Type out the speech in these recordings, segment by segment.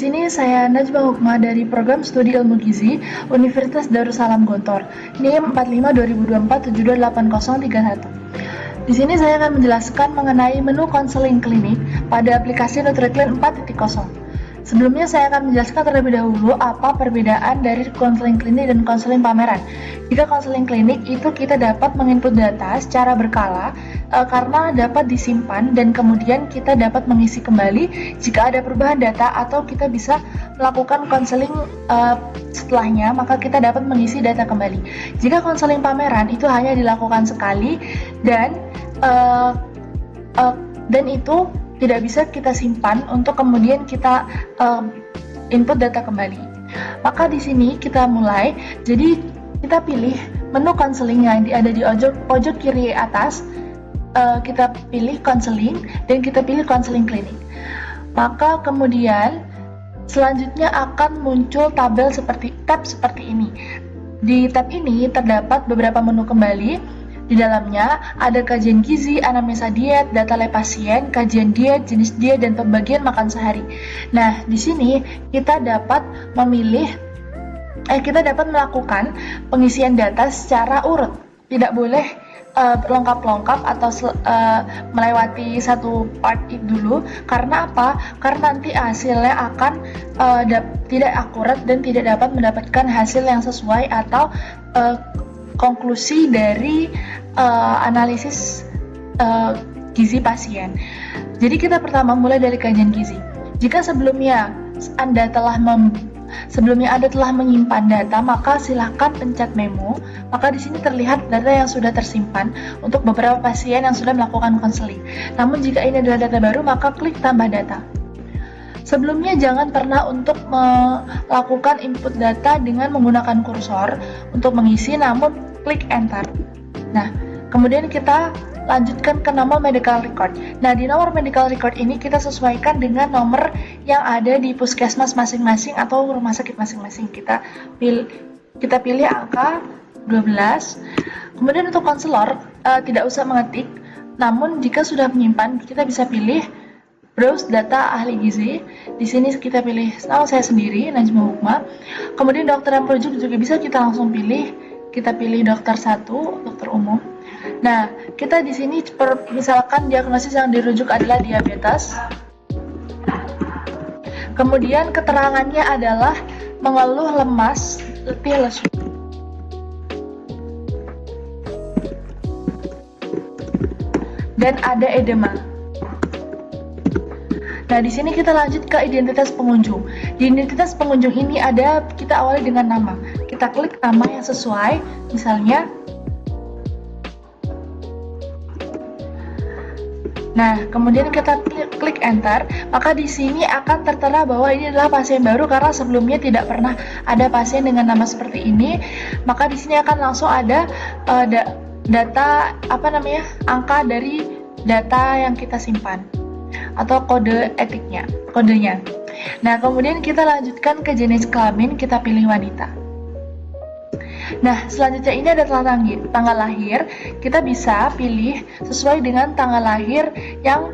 Di sini saya Najma Hukma dari Program Studi Ilmu Gizi Universitas Darussalam Gontor, NIM 45 2024 728031. Di sini saya akan menjelaskan mengenai menu konseling klinik pada aplikasi NutriClean 4.0. Sebelumnya saya akan menjelaskan terlebih dahulu apa perbedaan dari konseling klinik dan konseling pameran. Jika konseling klinik itu kita dapat menginput data secara berkala karena dapat disimpan dan kemudian kita dapat mengisi kembali jika ada perubahan data, atau kita bisa melakukan konseling setelahnya, maka kita dapat mengisi data kembali. Jika konseling pameran itu hanya dilakukan sekali dan itu tidak bisa kita simpan untuk kemudian kita input data kembali. Maka di sini kita mulai. Jadi kita pilih menu konseling yang ada di pojok kiri atas. Kita pilih konseling dan kita pilih konseling klinik. Maka kemudian selanjutnya akan muncul tab seperti ini. Di tab ini terdapat beberapa menu kembali. Di dalamnya ada kajian gizi, anamnesa diet, data lab pasien, kajian diet, jenis diet, dan pembagian makan sehari. Nah, di sini kita dapat melakukan pengisian data secara urut. Tidak boleh lengkap-lengkap atau melewati satu part itu dulu. Karena apa? Karena nanti hasilnya akan tidak akurat dan tidak dapat mendapatkan hasil yang sesuai atau konklusi dari analisis gizi pasien. Jadi kita pertama mulai dari kajian gizi. Jika sebelumnya Anda telah menyimpan data, maka silakan pencet memo. Maka di sini terlihat data yang sudah tersimpan untuk beberapa pasien yang sudah melakukan konseling. Namun jika ini adalah data baru, maka klik tambah data. Sebelumnya jangan pernah untuk melakukan input data dengan menggunakan kursor untuk mengisi, namun klik enter. Nah, kemudian kita lanjutkan ke nomor medical record. Nah, di nomor medical record ini kita sesuaikan dengan nomor yang ada di puskesmas masing-masing atau rumah sakit masing-masing. Kita pilih angka 12. Kemudian untuk konselor tidak usah mengetik, namun jika sudah menyimpan kita bisa pilih browse data ahli gizi. Di sini kita pilih nama saya sendiri, Najma Hukma. Kemudian dokter yang merujuk juga bisa kita langsung pilih. Kita pilih dokter 1, dokter umum. Nah, kita di sini misalkan diagnosis yang dirujuk adalah diabetes. Kemudian keterangannya adalah mengeluh lemas, letih, lesu. Dan ada edema. Nah, di sini kita lanjut ke identitas pengunjung. Di identitas pengunjung ini kita awali dengan nama. Kita klik nama yang sesuai, misalnya. Nah, kemudian kita klik enter, maka di sini akan tertera bahwa ini adalah pasien baru karena sebelumnya tidak pernah ada pasien dengan nama seperti ini. Maka di sini akan langsung ada data angka dari data yang kita simpan atau kodenya. Nah, kemudian kita lanjutkan ke jenis kelamin, kita pilih wanita. Nah, selanjutnya ini ada tanggal lahir. Kita bisa pilih sesuai dengan tanggal lahir yang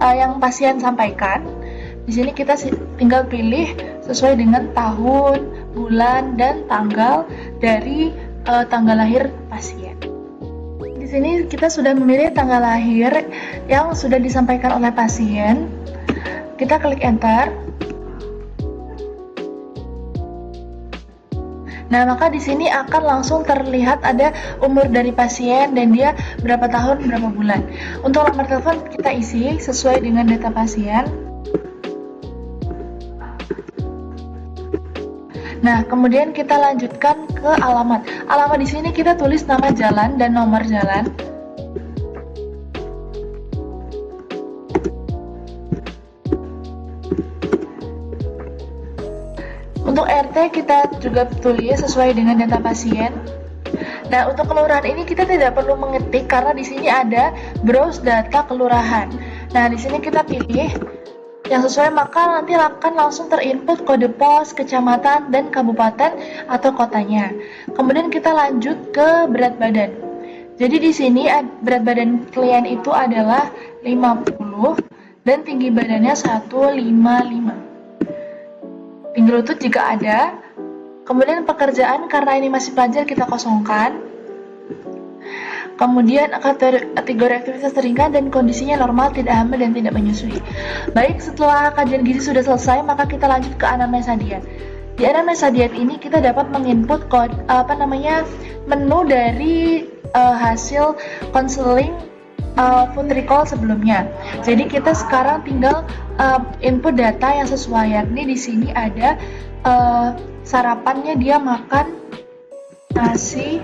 yang pasien sampaikan. Di sini kita tinggal pilih sesuai dengan tahun, bulan, dan tanggal dari tanggal lahir pasien. Di sini kita sudah memilih tanggal lahir yang sudah disampaikan oleh pasien. Kita klik enter. Nah, maka di sini akan langsung terlihat ada umur dari pasien dan dia berapa tahun, berapa bulan. Untuk nomor telepon kita isi sesuai dengan data pasien. Nah, kemudian kita lanjutkan ke alamat. Alamat di sini kita tulis nama jalan dan nomor jalan. Untuk RT kita juga tulis sesuai dengan data pasien. Nah, untuk kelurahan ini kita tidak perlu mengetik karena di sini ada browse data kelurahan. Nah, di sini kita pilih yang sesuai, maka nanti akan langsung terinput kode pos, kecamatan, dan kabupaten atau kotanya. Kemudian kita lanjut ke berat badan. Jadi di sini berat badan klien itu adalah 50 dan tinggi badannya 155. Tinggi lutut jika ada. Kemudian pekerjaan karena ini masih pelajar kita kosongkan. Kemudian kategori aktivitas ringan dan kondisinya normal, tidak hamil dan tidak menyusui. Baik, setelah kajian gizi sudah selesai, maka kita lanjut ke anamnesa diet. Di anamnesa diet ini kita dapat menginput menu dari hasil konseling food recall sebelumnya. Jadi kita sekarang tinggal input data yang sesuai. Yakni di sini ada sarapannya dia makan nasi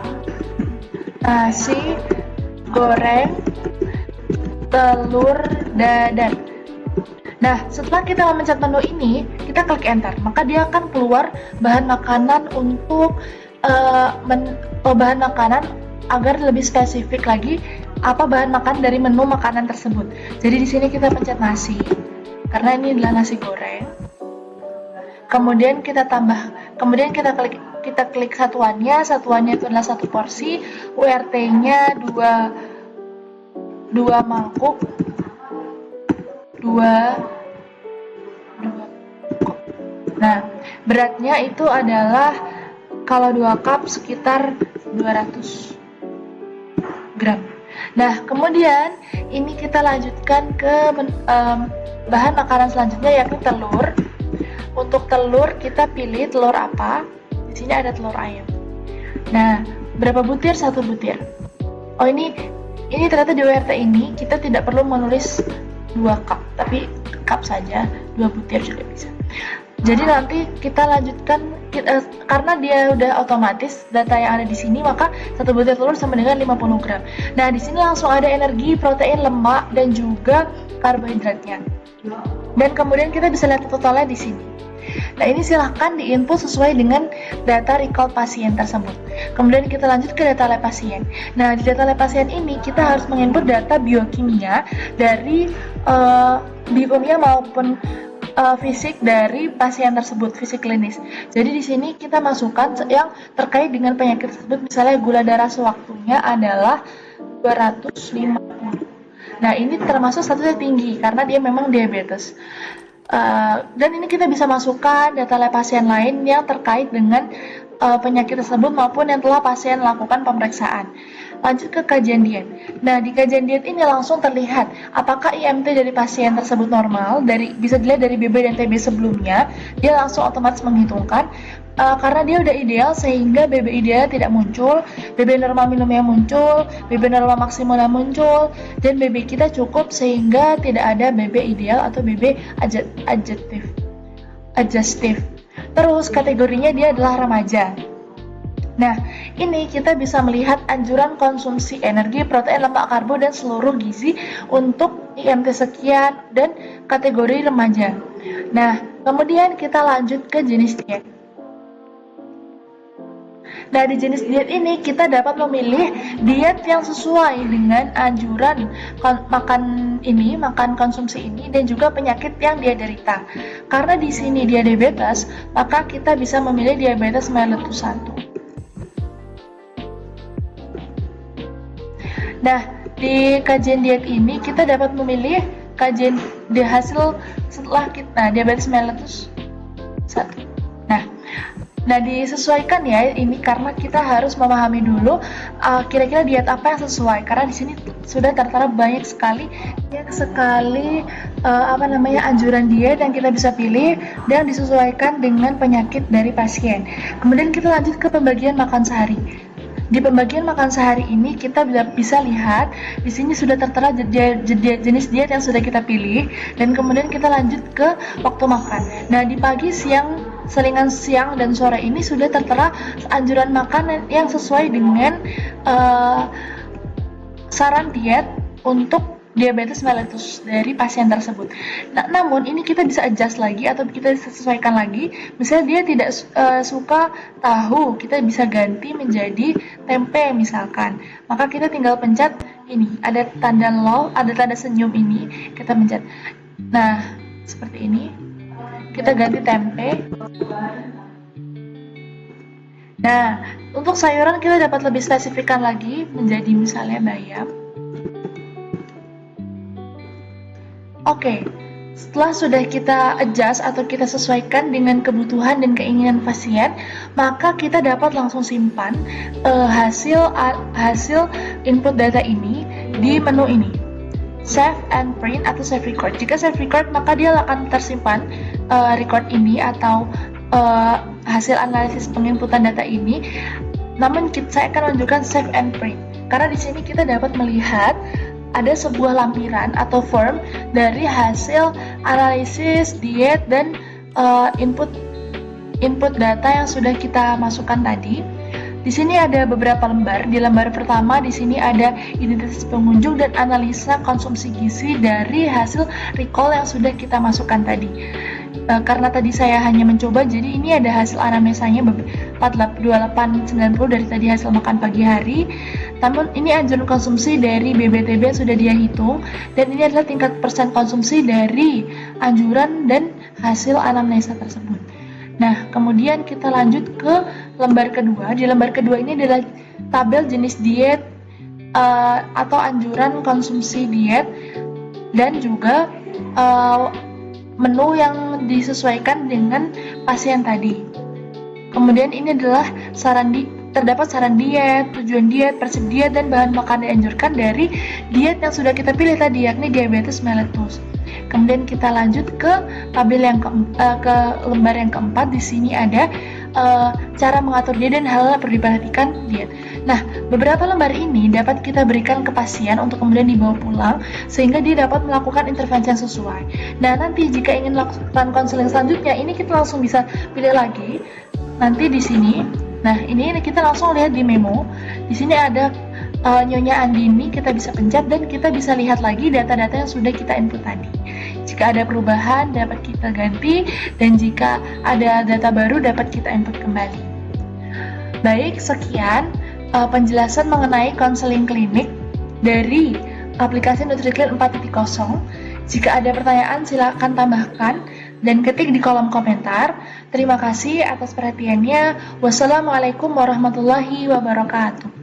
goreng, telur dadar. Nah, setelah kita memencet menu ini, kita klik enter, maka dia akan keluar bahan makanan untuk bahan makanan agar lebih spesifik lagi apa bahan makan dari menu makanan tersebut. Jadi di sini kita pencet nasi, karena ini adalah nasi goreng. Kemudian kita klik satuannya itu adalah 1 porsi, URT-nya 2 mangkuk, 2. Nah, beratnya itu adalah kalau 2 cup sekitar 200 gram. Nah, kemudian ini kita lanjutkan ke bahan makanan selanjutnya, yakni telur. Untuk telur kita pilih telur apa? Di sini ada telur ayam. Nah, berapa butir? 1 butir. Oh, ini ternyata di WRT ini kita tidak perlu menulis 2 cup, tapi cup saja, 2 butir sudah bisa. Jadi nanti kita lanjutkan karena dia udah otomatis data yang ada di sini, maka 1 butir telur sama dengan 50 gram. Nah, di sini langsung ada energi, protein, lemak, dan juga karbohidratnya. Dan kemudian kita bisa lihat totalnya di sini. Nah, ini silahkan diinput sesuai dengan data recall pasien tersebut. Kemudian kita lanjut ke data lab pasien. Nah, di data lab pasien ini kita harus menginput data biokimia dari biokimia maupun fisik dari pasien tersebut, fisik klinis. Jadi di sini kita masukkan yang terkait dengan penyakit tersebut, misalnya gula darah sewaktunya adalah 250. Nah, ini termasuk statusnya tinggi karena dia memang diabetes. Dan ini kita bisa masukkan data lab pasien lain yang terkait dengan penyakit tersebut maupun yang telah pasien lakukan pemeriksaan. Lanjut ke kajian diet. Nah, di kajian diet ini langsung terlihat apakah IMT dari pasien tersebut normal, bisa dilihat dari BB dan TB sebelumnya, dia langsung otomatis menghitungkan karena dia udah ideal sehingga BB ideal tidak muncul, BB normal minimumnya muncul, BB normal maksimalnya muncul, dan BB kita cukup sehingga tidak ada BB ideal atau BB adjustif. Terus kategorinya dia adalah remaja. Nah, ini kita bisa melihat anjuran konsumsi energi, protein, lemak, karbo, dan seluruh gizi untuk IMT sekian dan kategori remaja. Nah, kemudian kita lanjut ke jenis diet. Nah, di jenis diet ini kita dapat memilih diet yang sesuai dengan anjuran makan konsumsi ini dan juga penyakit yang dia derita. Karena di sini dia diabetes, maka kita bisa memilih diabetes mellitus 1. Nah, di kajian diet ini kita dapat memilih kajian di hasil setelah kita diabetes mellitus 1. Nah, disesuaikan ya ini karena kita harus memahami dulu kira-kira diet apa yang sesuai, karena di sini sudah tertera banyak sekali anjuran diet yang kita bisa pilih dan disesuaikan dengan penyakit dari pasien. Kemudian kita lanjut ke pembagian makan sehari. Di pembagian makan sehari ini kita bisa lihat di sini sudah tertera jenis diet yang sudah kita pilih, dan kemudian kita lanjut ke waktu makan. Nah, di pagi, siang, selingan siang dan sore ini sudah tertera anjuran makan yang sesuai dengan saran diet untuk diabetes mellitus dari pasien tersebut. Nah, namun ini kita bisa adjust lagi atau kita sesuaikan lagi. Misalnya dia tidak suka tahu, kita bisa ganti menjadi tempe misalkan. Maka kita tinggal pencet ini, ada tanda love, ada tanda senyum ini, kita pencet. Nah, seperti ini. Kita ganti tempe. Nah, untuk sayuran kita dapat lebih spesifikkan lagi menjadi misalnya bayam. Oke, Setelah sudah kita adjust atau kita sesuaikan dengan kebutuhan dan keinginan pasien, maka kita dapat langsung simpan hasil input data ini di menu ini, Save and Print atau Save Record. Jika Save Record, maka dia akan tersimpan record ini atau hasil analisis penginputan data ini. Namun saya akan menunjukkan Save and Print karena di sini kita dapat melihat ada sebuah lampiran atau form dari hasil analisis diet dan input data yang sudah kita masukkan tadi. Di sini ada beberapa lembar. Di lembar pertama di sini ada identitas pengunjung dan analisa konsumsi gizi dari hasil recall yang sudah kita masukkan tadi. Karena tadi saya hanya mencoba, jadi ini ada hasil anamnesanya 2890 dari tadi hasil makan pagi hari. Namun ini anjuran konsumsi dari BBTB yang sudah dia hitung, dan ini adalah tingkat persen konsumsi dari anjuran dan hasil anamnesa tersebut. Nah, kemudian kita lanjut ke lembar kedua. Di lembar kedua ini adalah tabel jenis diet atau anjuran konsumsi diet dan juga menu yang disesuaikan dengan pasien tadi. Kemudian ini adalah terdapat saran diet, tujuan diet, prinsip diet, dan bahan makanan dianjurkan dari diet yang sudah kita pilih tadi, yakni diabetes mellitus. Kemudian kita lanjut ke tabel ke lembar yang keempat. Di sini ada cara mengatur diet dan hal yang perlu diperhatikan diet. Nah, beberapa lembar ini dapat kita berikan ke pasien untuk kemudian dibawa pulang sehingga dia dapat melakukan intervensi yang sesuai. Nah, nanti jika ingin melakukan konseling selanjutnya, ini kita langsung bisa pilih lagi. Nanti di sini, nah ini kita langsung lihat di memo. Di sini ada Nyonya Andini, kita bisa pencet dan kita bisa lihat lagi data-data yang sudah kita input tadi. Jika ada perubahan dapat kita ganti, dan jika ada data baru dapat kita input kembali. Baik, sekian penjelasan mengenai konseling klinik dari aplikasi NutriClean 4.0. Jika ada pertanyaan silakan tambahkan dan ketik di kolom komentar. Terima kasih atas perhatiannya. Wassalamualaikum warahmatullahi wabarakatuh.